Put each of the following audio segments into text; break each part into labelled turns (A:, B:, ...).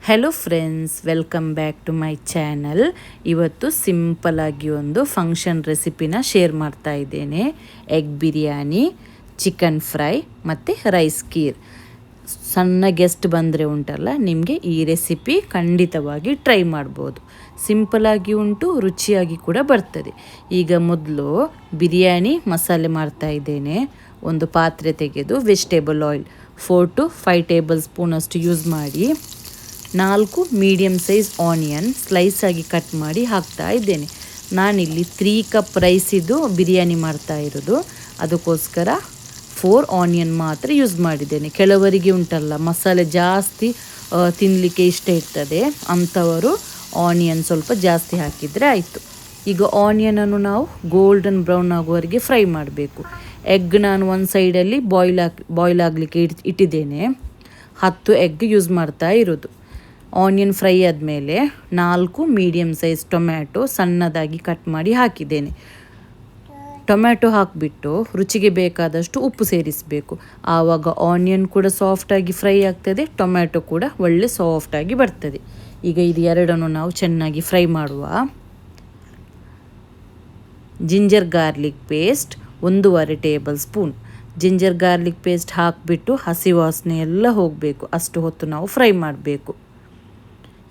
A: Hello friends, welcome back to my channel. ಇವತ್ತು ಸಿಂಪಲಾಗಿ ಒಂದು ಫಂಕ್ಷನ್ ರೆಸಿಪಿನ ಶೇರ್ ಮಾಡ್ತಾ ಇದ್ದೇನೆ. ಎಗ್ ಬಿರಿಯಾನಿ, ಚಿಕನ್ ಫ್ರೈ ಮತ್ತು ರೈಸ್ ಖೀರ್. ಸಣ್ಣ ಗೆಸ್ಟ್ ಬಂದರೆ ಉಂಟಲ್ಲ, ನಿಮಗೆ ಈ ರೆಸಿಪಿ ಖಂಡಿತವಾಗಿ ಟ್ರೈ ಮಾಡ್ಬೋದು. ಸಿಂಪಲಾಗಿ ಉಂಟು, ರುಚಿಯಾಗಿ ಕೂಡ ಬರ್ತದೆ. ಈಗ ಮೊದಲು ಬಿರಿಯಾನಿ ಮಸಾಲೆ ಮಾಡ್ತಾ ಇದ್ದೇನೆ. ಒಂದು ಪಾತ್ರೆ ತೆಗೆದು ವೆಜಿಟೇಬಲ್ ಆಯಿಲ್ 4 to 5 ಟೇಬಲ್ ಸ್ಪೂನಷ್ಟು ಯೂಸ್ ಮಾಡಿ 4 ಮೀಡಿಯಮ್ ಸೈಜ್ ಆನಿಯನ್ ಸ್ಲೈಸ್ ಆಗಿ ಕಟ್ ಮಾಡಿ ಹಾಕ್ತಾ ಇದ್ದೇನೆ. ನಾನಿಲ್ಲಿ 3 ಕಪ್ ರೈಸಿದು ಬಿರಿಯಾನಿ ಮಾಡ್ತಾ ಇರೋದು, ಅದಕ್ಕೋಸ್ಕರ 4 ಆನಿಯನ್ ಮಾತ್ರ ಯೂಸ್ ಮಾಡಿದ್ದೇನೆ. ಕೆಲವರಿಗೆ ಉಂಟಲ್ಲ ಮಸಾಲೆ ಜಾಸ್ತಿ ತಿನ್ನಲಿಕ್ಕೆ ಇಷ್ಟ ಇರ್ತದೆ, ಅಂಥವರು ಆನಿಯನ್ ಸ್ವಲ್ಪ ಜಾಸ್ತಿ ಹಾಕಿದರೆ ಆಯಿತು. ಈಗ ಆನಿಯನನ್ನು ನಾವು ಗೋಲ್ಡನ್ ಬ್ರೌನ್ ಆಗುವವರೆಗೆ ಫ್ರೈ ಮಾಡಬೇಕು. ಎಗ್ ನಾನು ಒಂದು ಸೈಡಲ್ಲಿ ಬಾಯ್ಲ್ ಆಗಲಿಕ್ಕೆ ಇಟ್ಟಿದ್ದೇನೆ. 10 ಎಗ್ ಯೂಸ್ ಮಾಡ್ತಾ ಇರೋದು. ಆನಿಯನ್ ಫ್ರೈ ಆದಮೇಲೆ 4 ಮೀಡಿಯಮ್ ಸೈಜ್ ಟೊಮ್ಯಾಟೊ ಸಣ್ಣದಾಗಿ ಕಟ್ ಮಾಡಿ ಹಾಕಿದ್ದೇನೆ. ಟೊಮ್ಯಾಟೊ ಹಾಕಿಬಿಟ್ಟು ರುಚಿಗೆ ಬೇಕಾದಷ್ಟು ಉಪ್ಪು ಸೇರಿಸಬೇಕು. ಆವಾಗ ಆನಿಯನ್ ಕೂಡ ಸಾಫ್ಟಾಗಿ ಫ್ರೈ ಆಗ್ತದೆ, ಟೊಮ್ಯಾಟೊ ಕೂಡ ಒಳ್ಳೆ ಸಾಫ್ಟಾಗಿ ಬರ್ತದೆ. ಈಗ ಇದು ಎರಡನ್ನು ನಾವು ಚೆನ್ನಾಗಿ ಫ್ರೈ ಮಾಡುವ. Ginger garlic paste 1.5 table spoon. Ginger garlic paste ಹಾಕಿಬಿಟ್ಟು ಹಸಿ ವಾಸನೆ ಎಲ್ಲ ಹೋಗಬೇಕು, ಅಷ್ಟು ಹೊತ್ತು ನಾವು ಫ್ರೈ ಮಾಡಬೇಕು.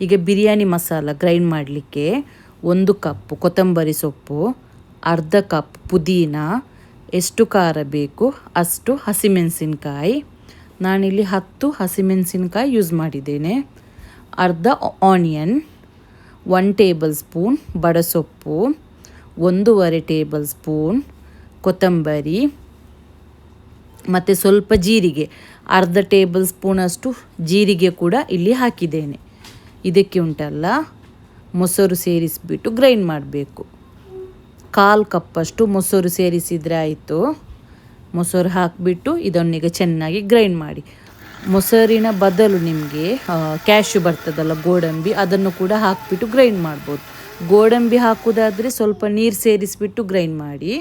A: ಈಗ ಬಿರಿಯಾನಿ ಮಸಾಲ ಗ್ರೈಂಡ್ ಮಾಡಲಿಕ್ಕೆ 1 ಕಪ್ ಕೊತ್ತಂಬರಿ ಸೊಪ್ಪು, ಅರ್ಧ ಕಪ್ ಪುದೀನ, ಎಷ್ಟು ಖಾರ ಬೇಕು ಅಷ್ಟು ಹಸಿಮೆಣಸಿನ್ಕಾಯಿ. ನಾನಿಲ್ಲಿ 10 ಹಸಿಮೆಣಸಿನ್ಕಾಯಿ ಯೂಸ್ ಮಾಡಿದ್ದೇನೆ. ಅರ್ಧ ಆನಿಯನ್, 1 ಟೇಬಲ್ ಸ್ಪೂನ್ ಬಡಸೊಪ್ಪು, 1.5 ಟೇಬಲ್ ಸ್ಪೂನ್ ಕೊತ್ತಂಬರಿ ಮತ್ತು ಸ್ವಲ್ಪ ಜೀರಿಗೆ, ಅರ್ಧ ಟೇಬಲ್ ಸ್ಪೂನಷ್ಟು ಜೀರಿಗೆ ಕೂಡ ಇಲ್ಲಿ ಹಾಕಿದ್ದೇನೆ. ಇದಕ್ಕೆ ಉಂಟಲ್ಲ ಮೊಸರು ಸೇರಿಸಿಬಿಟ್ಟು ಗ್ರೈಂಡ್ ಮಾಡಬೇಕು. 1/4 ಕಪ್ಪಷ್ಟು ಮೊಸರು ಸೇರಿಸಿದರೆ ಆಯಿತು. ಮೊಸರು ಹಾಕಿಬಿಟ್ಟು ಇದನ್ನೀಗ ಚೆನ್ನಾಗಿ ಗ್ರೈಂಡ್ ಮಾಡಿ. ಮೊಸರಿನ ಬದಲು ನಿಮಗೆ ಕ್ಯಾಶ್ಯೂ ಬರ್ತದಲ್ಲ, ಗೋಡಂಬಿ, ಅದನ್ನು ಕೂಡ ಹಾಕಿಬಿಟ್ಟು ಗ್ರೈಂಡ್ ಮಾಡ್ಬೋದು. ಗೋಡಂಬಿ ಹಾಕೋದಾದರೆ ಸ್ವಲ್ಪ ನೀರು ಸೇರಿಸಿಬಿಟ್ಟು ಗ್ರೈಂಡ್ ಮಾಡಿ.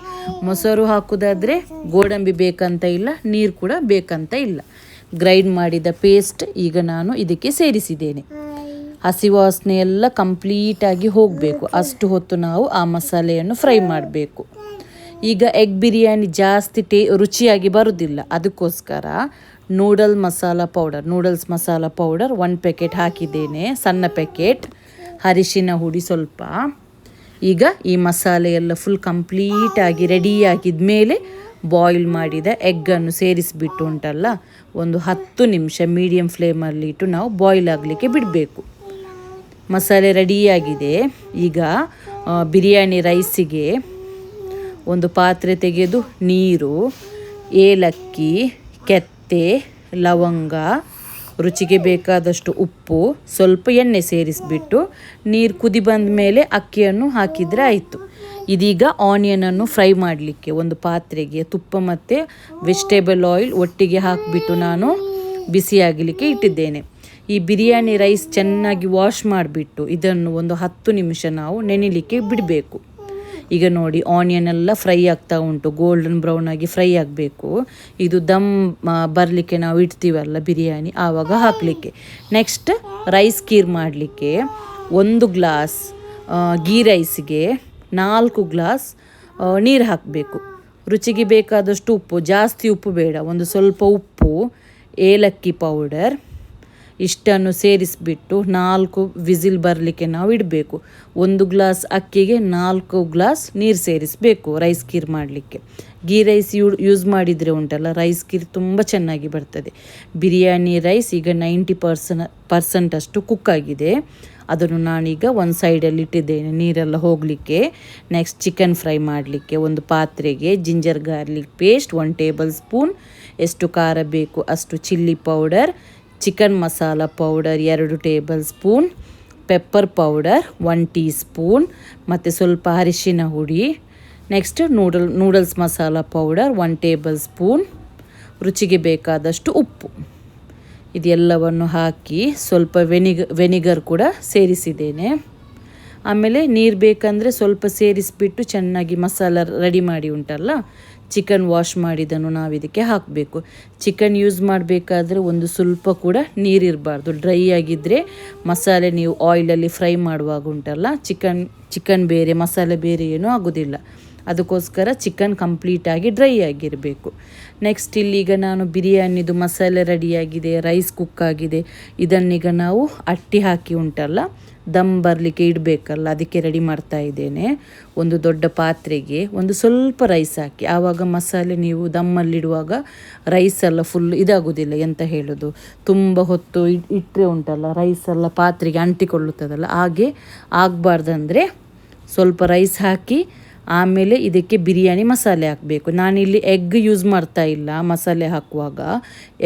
A: ಮೊಸರು ಹಾಕೋದಾದರೆ ಗೋಡಂಬಿ ಬೇಕಂತ ಇಲ್ಲ, ನೀರು ಕೂಡ ಬೇಕಂತ ಇಲ್ಲ. ಗ್ರೈಂಡ್ ಮಾಡಿದ ಪೇಸ್ಟ್ ಈಗ ನಾನು ಇದಕ್ಕೆ ಸೇರಿಸಿದ್ದೇನೆ. ಹಸಿ ವಾಸನೆ ಎಲ್ಲ ಕಂಪ್ಲೀಟಾಗಿ ಹೋಗಬೇಕು, ಅಷ್ಟು ಹೊತ್ತು ನಾವು ಆ ಮಸಾಲೆಯನ್ನು ಫ್ರೈ ಮಾಡಬೇಕು. ಈಗ ಎಗ್ ಬಿರಿಯಾನಿ ಜಾಸ್ತಿ ರುಚಿಯಾಗಿ ಬರೋದಿಲ್ಲ, ಅದಕ್ಕೋಸ್ಕರ ನೂಡಲ್ಸ್ ಮಸಾಲ ಪೌಡರ್ 1 ಪ್ಯಾಕೆಟ್ ಹಾಕಿದ್ದೇನೆ, ಸಣ್ಣ ಪ್ಯಾಕೆಟ್. ಅರಿಶಿನ ಹುಡಿ ಸ್ವಲ್ಪ. ಈಗ ಈ ಮಸಾಲೆ ಎಲ್ಲ ಫುಲ್ ಕಂಪ್ಲೀಟಾಗಿ ರೆಡಿಯಾಗಿದ್ದ ಮೇಲೆ ಬಾಯ್ಲ್ ಮಾಡಿದ ಎಗ್ಗನ್ನು ಸೇರಿಸಿಬಿಟ್ಟು ಉಂಟಲ್ಲ, ಒಂದು 10 ನಿಮಿಷ ಮೀಡಿಯಮ್ ಫ್ಲೇಮಲ್ಲಿ ಇಟ್ಟು ನಾವು ಬಾಯ್ಲ್ ಆಗಲಿಕ್ಕೆ ಬಿಡಬೇಕು. ಮಸಾಲೆ ರೆಡಿಯಾಗಿದೆ. ಈಗ ಬಿರಿಯಾನಿ ರೈಸಿಗೆ ಒಂದು ಪಾತ್ರೆ ತೆಗೆದು ನೀರು, ಏಲಕ್ಕಿ, ಕೆತ್ತೆ, ಲವಂಗ, ರುಚಿಗೆ ಬೇಕಾದಷ್ಟು ಉಪ್ಪು, ಸ್ವಲ್ಪ ಎಣ್ಣೆ ಸೇರಿಸಿಬಿಟ್ಟು ನೀರು ಕುದಿ ಬಂದ ಮೇಲೆ ಅಕ್ಕಿಯನ್ನು ಹಾಕಿದರೆ ಆಯಿತು. ಇದೀಗ ಆನಿಯನನ್ನು ಫ್ರೈ ಮಾಡಲಿಕ್ಕೆ ಒಂದು ಪಾತ್ರೆಗೆ ತುಪ್ಪ ಮತ್ತು ವೆಜಿಟೇಬಲ್ ಆಯಿಲ್ ಒಟ್ಟಿಗೆ ಹಾಕಿಬಿಟ್ಟು ನಾನು ಬಿಸಿಯಾಗಲಿಕ್ಕೆ ಇಟ್ಟಿದ್ದೇನೆ. ಈ ಬಿರಿಯಾನಿ ರೈಸ್ ಚೆನ್ನಾಗಿ ವಾಶ್ ಮಾಡಿಬಿಟ್ಟು ಇದನ್ನು ಒಂದು 10 ನಿಮಿಷ ನಾವು ನೆನೆಯಲಿಕ್ಕೆ ಬಿಡಬೇಕು. ಈಗ ನೋಡಿ ಆನಿಯನ್ ಎಲ್ಲ ಫ್ರೈ ಆಗ್ತಾ ಉಂಟು, ಗೋಲ್ಡನ್ ಬ್ರೌನ್ ಆಗಿ ಫ್ರೈ ಆಗಬೇಕು. ಇದು ದಮ್ ಬರಲಿಕ್ಕೆ ನಾವು ಇಡ್ತೀವಲ್ಲ ಬಿರಿಯಾನಿ, ಆವಾಗ ಹಾಕಲಿಕ್ಕೆ. ನೆಕ್ಸ್ಟ್ ರೈಸ್ ಖೀರ್ ಮಾಡಲಿಕ್ಕೆ 1 ಗ್ಲಾಸ್ ಗೀ ರೈಸಿಗೆ 4 ಗ್ಲಾಸ್ ನೀರು ಹಾಕಬೇಕು. ರುಚಿಗೆ ಬೇಕಾದಷ್ಟು ಉಪ್ಪು, ಜಾಸ್ತಿ ಉಪ್ಪು ಬೇಡ, ಒಂದು ಸ್ವಲ್ಪ ಉಪ್ಪು, ಏಲಕ್ಕಿ ಪೌಡರ್ ಇಷ್ಟನ್ನು ಸೇರಿಸಿಬಿಟ್ಟು 4 ವಿಸಿಲ್ ಬರಲಿಕ್ಕೆ ನಾವು ಇಡಬೇಕು. 1 ಗ್ಲಾಸ್ ಅಕ್ಕಿಗೆ 4 ಗ್ಲಾಸ್ ನೀರು ಸೇರಿಸಬೇಕು ರೈಸ್ ಖೀರ್ ಮಾಡಲಿಕ್ಕೆ. ಗೀ ರೈಸ್ ಯೂಸ್ ಮಾಡಿದರೆ ಉಂಟಲ್ಲ, ರೈಸ್ ಖೀರ್ ತುಂಬ ಚೆನ್ನಾಗಿ ಬರ್ತದೆ. ಬಿರಿಯಾನಿ ರೈಸ್ ಈಗ 90% ಅಷ್ಟು ಕುಕ್ ಆಗಿದೆ. ಅದನ್ನು ನಾನೀಗ ಒಂದು ಸೈಡಲ್ಲಿ ಇಟ್ಟಿದ್ದೇನೆ ನೀರೆಲ್ಲ ಹೋಗಲಿಕ್ಕೆ. ನೆಕ್ಸ್ಟ್ ಚಿಕನ್ ಫ್ರೈ ಮಾಡಲಿಕ್ಕೆ ಒಂದು ಪಾತ್ರೆಗೆ ginger garlic paste 1 table spoon, ಎಷ್ಟು ಖಾರ ಬೇಕು ಅಷ್ಟು chilli powder, chicken masala powder 2 table spoon, pepper powder 1 tea spoon ಮತ್ತು ಸ್ವಲ್ಪ ಅರಿಶಿನ ಹುಡಿ. Next noodles masala powder 1 table spoon, ರುಚಿಗೆ ಬೇಕಾದಷ್ಟು ಉಪ್ಪು. ಇದೆಲ್ಲವನ್ನು ಹಾಕಿ ಸ್ವಲ್ಪ ವೆನಿಗರ್ ಕೂಡ ಸೇರಿಸಿದ್ದೇನೆ. ಆಮೇಲೆ ನೀರು ಬೇಕಂದರೆ ಸ್ವಲ್ಪ ಸೇರಿಸಿಬಿಟ್ಟು ಚೆನ್ನಾಗಿ ಮಸಾಲ ರೆಡಿ ಮಾಡಿ ಉಂಟಲ್ಲ, ಚಿಕನ್ ವಾಶ್ ಮಾಡಿದ್ದನ್ನು ನಾವು ಇದಕ್ಕೆ ಹಾಕಬೇಕು. ಚಿಕನ್ ಯೂಸ್ ಮಾಡಬೇಕಾದ್ರೆ ಒಂದು ಸ್ವಲ್ಪ ಕೂಡ ನೀರಿರಬಾರ್ದು. ಡ್ರೈ ಆಗಿದ್ದರೆ ಮಸಾಲೆ ನೀವು ಆಯಿಲಲ್ಲಿ ಫ್ರೈ ಮಾಡುವಾಗ ಉಂಟಲ್ಲ, ಚಿಕನ್ ಬೇರೆ ಮಸಾಲೆ ಬೇರೆ ಏನೂ ಆಗೋದಿಲ್ಲ. ಅದಕ್ಕೋಸ್ಕರ ಚಿಕನ್ ಕಂಪ್ಲೀಟಾಗಿ ಡ್ರೈ ಆಗಿರಬೇಕು. ನೆಕ್ಸ್ಟ್ ಇಲ್ಲೀಗ ನಾನು ಬಿರಿಯಾನಿದು ಮಸಾಲೆ ರೆಡಿಯಾಗಿದೆ, ರೈಸ್ ಕುಕ್ ಆಗಿದೆ. ಇದನ್ನೀಗ ನಾವು ಅಟ್ಟಿ ಹಾಕಿ ಉಂಟಲ್ಲ ದಮ್ ಬರಲಿಕ್ಕೆ ಇಡಬೇಕಲ್ಲ, ಅದಕ್ಕೆ ರೆಡಿ ಮಾಡ್ತಾ ಇದ್ದೇನೆ. ಒಂದು ದೊಡ್ಡ ಪಾತ್ರೆಗೆ ಒಂದು ಸ್ವಲ್ಪ ರೈಸ್ ಹಾಕಿ, ಆವಾಗ ಮಸಾಲೆ ನೀವು ದಮ್ಮಲ್ಲಿಡುವಾಗ ರೈಸೆಲ್ಲ ಫುಲ್ ಇದಾಗೋದಿಲ್ಲ. ಎಂತ ಹೇಳೋದು, ತುಂಬ ಹೊತ್ತು ಇಟ್ಟರೆ ಉಂಟಲ್ಲ ರೈಸೆಲ್ಲ ಪಾತ್ರೆಗೆ ಅಂಟಿಕೊಳ್ಳುತ್ತದಲ್ಲ, ಹಾಗೆ ಆಗಬಾರ್ದಂದರೆ ಸ್ವಲ್ಪ ರೈಸ್ ಹಾಕಿ ಆಮೇಲೆ ಇದಕ್ಕೆ ಬಿರಿಯಾನಿ ಮಸಾಲೆ ಹಾಕಬೇಕು. ನಾನಿಲ್ಲಿ ಎಗ್ ಯೂಸ್ ಮಾಡ್ತಾ ಇಲ್ಲ ಮಸಾಲೆ ಹಾಕುವಾಗ.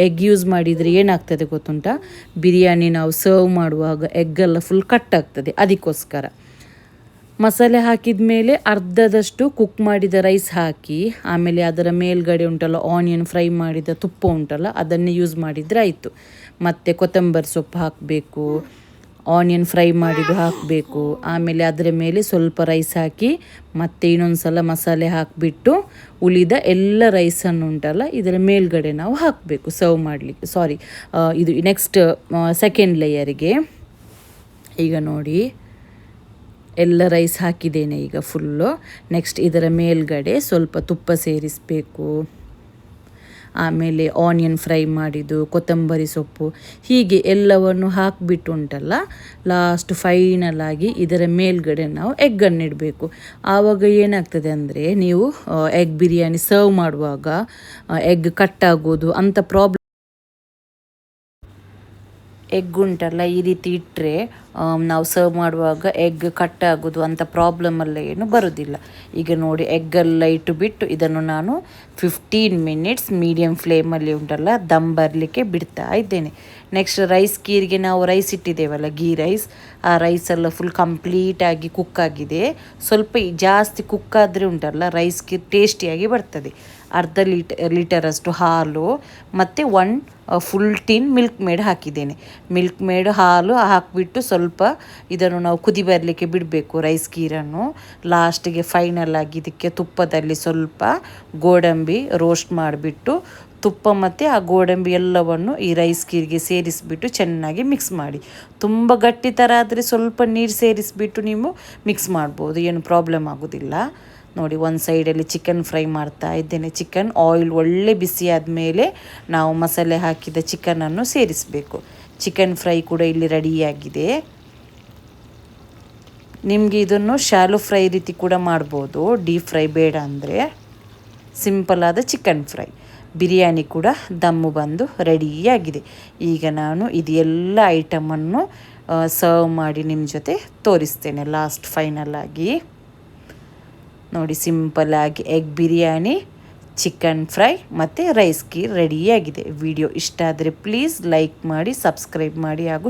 A: ಎಗ್ ಯೂಸ್ ಮಾಡಿದರೆ ಏನಾಗ್ತದೆ ಗೊತ್ತುಂಟ, ಬಿರಿಯಾನಿ ನಾವು ಸರ್ವ್ ಮಾಡುವಾಗ ಎಗ್ಗೆಲ್ಲ ಫುಲ್ ಕಟ್ ಆಗ್ತದೆ. ಅದಕ್ಕೋಸ್ಕರ ಮಸಾಲೆ ಹಾಕಿದ ಮೇಲೆ ಅರ್ಧದಷ್ಟು ಕುಕ್ ಮಾಡಿದ ರೈಸ್ ಹಾಕಿ, ಆಮೇಲೆ ಅದರ ಮೇಲ್ಗಡೆ ಉಂಟಲ್ಲ ಆನಿಯನ್ ಫ್ರೈ ಮಾಡಿದ ತುಪ್ಪ ಉಂಟಲ್ಲ ಅದನ್ನೇ ಯೂಸ್ ಮಾಡಿದರೆ ಆಯಿತು. ಮತ್ತು ಕೊತ್ತಂಬರಿ ಸೊಪ್ಪು ಹಾಕಬೇಕು, ಆನಿಯನ್ ಫ್ರೈ ಮಾಡಿದ್ದು ಹಾಕಬೇಕು. ಆಮೇಲೆ ಅದರ ಮೇಲೆ ಸ್ವಲ್ಪ ರೈಸ್ ಹಾಕಿ ಮತ್ತೆ ಇನ್ನೊಂದು ಸಲ ಮಸಾಲೆ ಹಾಕಿಬಿಟ್ಟು ಉಳಿದ ಎಲ್ಲ ರೈಸನ್ನು ಉಂಟಲ್ಲ ಇದರ ಮೇಲ್ಗಡೆ ನಾವು ಹಾಕಬೇಕು ಸರ್ವ್ ಮಾಡಲಿಕ್ಕೆ. ಇದು ನೆಕ್ಸ್ಟ್ ಸೆಕೆಂಡ್ ಲೇಯರಿಗೆ. ಈಗ ನೋಡಿ ಎಲ್ಲ ರೈಸ್ ಹಾಕಿದ್ದೇನೆ ಈಗ ಫುಲ್ಲು. ನೆಕ್ಸ್ಟ್ ಇದರ ಮೇಲ್ಗಡೆ ಸ್ವಲ್ಪ ತುಪ್ಪ ಸೇರಿಸಬೇಕು. ಆಮೇಲೆ ಆನಿಯನ್ ಫ್ರೈ ಮಾಡಿದ್ದು, ಕೊತ್ತಂಬರಿ ಸೊಪ್ಪು, ಹೀಗೆ ಎಲ್ಲವನ್ನು ಹಾಕಿಬಿಟ್ಟು ಉಂಟಲ್ಲ ಲಾಸ್ಟ್ ಫೈನಲ್ ಆಗಿ ಇದರ ಮೇಲ್ಗಡೆ ನಾವು ಎಗ್ಗನ್ನು ಇಡಬೇಕು. ಆವಾಗ ಏನಾಗ್ತದೆ ಅಂದರೆ ನೀವು ಎಗ್ ಬಿರಿಯಾನಿ ಸರ್ವ್ ಮಾಡುವಾಗ ಎಗ್ ಕಟ್ಟಾಗೋದು ಅಂಥ ಪ್ರಾಬ್ಲಮ್. ಎಗ್ ಉಂಟಲ್ಲ ಈ ರೀತಿ ಇಟ್ಟರೆ ನಾವು ಸರ್ವ್ ಮಾಡುವಾಗ ಎಗ್ ಕಟ್ಟಾಗೋದು ಅಂಥ ಪ್ರಾಬ್ಲಮೆಲ್ಲ ಏನು ಬರೋದಿಲ್ಲ. ಈಗ ನೋಡಿ ಎಗ್ಗೆಲ್ಲ ಇಟ್ಟುಬಿಟ್ಟು ಇದನ್ನು ನಾನು 15 ಮಿನಿಟ್ಸ್ ಮೀಡಿಯಮ್ ಫ್ಲೇಮಲ್ಲಿ ಉಂಟಲ್ಲ ದಮ್ ಬರಲಿಕ್ಕೆ ಬಿಡ್ತಾ ಇದ್ದೇನೆ. ನೆಕ್ಸ್ಟ್ ರೈಸ್ ಕೀರಿಗೆ ನಾವು ರೈಸ್ ಇಟ್ಟಿದ್ದೇವಲ್ಲ ಗೀ ರೈಸ್, ಆ ರೈಸೆಲ್ಲ ಫುಲ್ ಕಂಪ್ಲೀಟಾಗಿ ಕುಕ್ ಆಗಿದೆ. ಸ್ವಲ್ಪ ಜಾಸ್ತಿ ಕುಕ್ ಆದರೆ ಉಂಟಲ್ಲ ರೈಸ್ ಕೀರ್ ಟೇಸ್ಟಿಯಾಗಿ ಬರ್ತದೆ. ಅರ್ಧ ಲೀಟರಷ್ಟು ಹಾಲು ಮತ್ತು 1 ಫುಲ್ ಟಿನ್ ಮಿಲ್ಕ್ ಮೇಡ್ ಹಾಕಿದ್ದೇನೆ. ಮಿಲ್ಕ್ ಮೇಡ್ ಹಾಲು ಹಾಕಿಬಿಟ್ಟು ಸ್ವಲ್ಪ ಇದನ್ನು ನಾವು ಕುದಿ ಬರಲಿಕ್ಕೆ ಬಿಡಬೇಕು ರೈಸ್ ಕೀರನ್ನು. ಲಾಸ್ಟಿಗೆ ಫೈನಲ್ ಆಗಿ ಇದಕ್ಕೆ ತುಪ್ಪದಲ್ಲಿ ಸ್ವಲ್ಪ ಗೋಡಂಬಿ ರೋಸ್ಟ್ ಮಾಡಿಬಿಟ್ಟು ತುಪ್ಪ ಮತ್ತು ಆ ಗೋಡಂಬಿ ಎಲ್ಲವನ್ನು ಈ ರೈಸ್ ಕೀರಿಗೆ ಸೇರಿಸಿಬಿಟ್ಟು ಚೆನ್ನಾಗಿ ಮಿಕ್ಸ್ ಮಾಡಿ. ತುಂಬ ಗಟ್ಟಿ ಥರ ಆದರೆ ಸ್ವಲ್ಪ ನೀರು ಸೇರಿಸಿಬಿಟ್ಟು ನೀವು ಮಿಕ್ಸ್ ಮಾಡ್ಬೋದು, ಏನು ಪ್ರಾಬ್ಲಮ್ ಆಗೋದಿಲ್ಲ. ನೋಡಿ ಒಂದು ಸೈಡಲ್ಲಿ ಚಿಕನ್ ಫ್ರೈ ಮಾಡ್ತಾ ಇದ್ದೇನೆ. ಚಿಕನ್ ಆಯಿಲ್ ಒಳ್ಳೆ ಬಿಸಿ ಆದಮೇಲೆ ನಾವು ಮಸಾಲೆ ಹಾಕಿದ ಚಿಕನನ್ನು ಸೇರಿಸಬೇಕು. ಚಿಕನ್ ಫ್ರೈ ಕೂಡ ಇಲ್ಲಿ ರೆಡಿಯಾಗಿದೆ. ನಿಮಗೆ ಇದನ್ನು ಶಾಲೋ ಫ್ರೈ ರೀತಿ ಕೂಡ ಮಾಡ್ಬೋದು, ಡೀಪ್ ಫ್ರೈ ಬೇಡ ಅಂದರೆ. ಸಿಂಪಲ್ ಆದ ಚಿಕನ್ ಫ್ರೈ ಬಿರಿಯಾನಿ ಕೂಡ ದಮ್ಮು ಬಂದು ರೆಡಿಯಾಗಿದೆ. ಈಗ ನಾನು ಇದೆಲ್ಲ ಐಟಮನ್ನು ಸರ್ವ್ ಮಾಡಿ ನಿಮ್ಮ ಜೊತೆ ತೋರಿಸ್ತೇನೆ ಲಾಸ್ಟ್ ಫೈನಲ್ ಆಗಿ. ನೋಡಿ ಸಿಂಪಲ್ಲಾಗಿ ಎಗ್ ಬಿರಿಯಾನಿ, ಚಿಕನ್ ಫ್ರೈ ಮತ್ತು ರೈಸ್ ಕೀರ್ ರೆಡಿಯಾಗಿದೆ. ವಿಡಿಯೋ ಇಷ್ಟ ಆದರೆ ಪ್ಲೀಸ್ ಲೈಕ್ ಮಾಡಿ, ಸಬ್ಸ್ಕ್ರೈಬ್ ಮಾಡಿ ಹಾಗೂ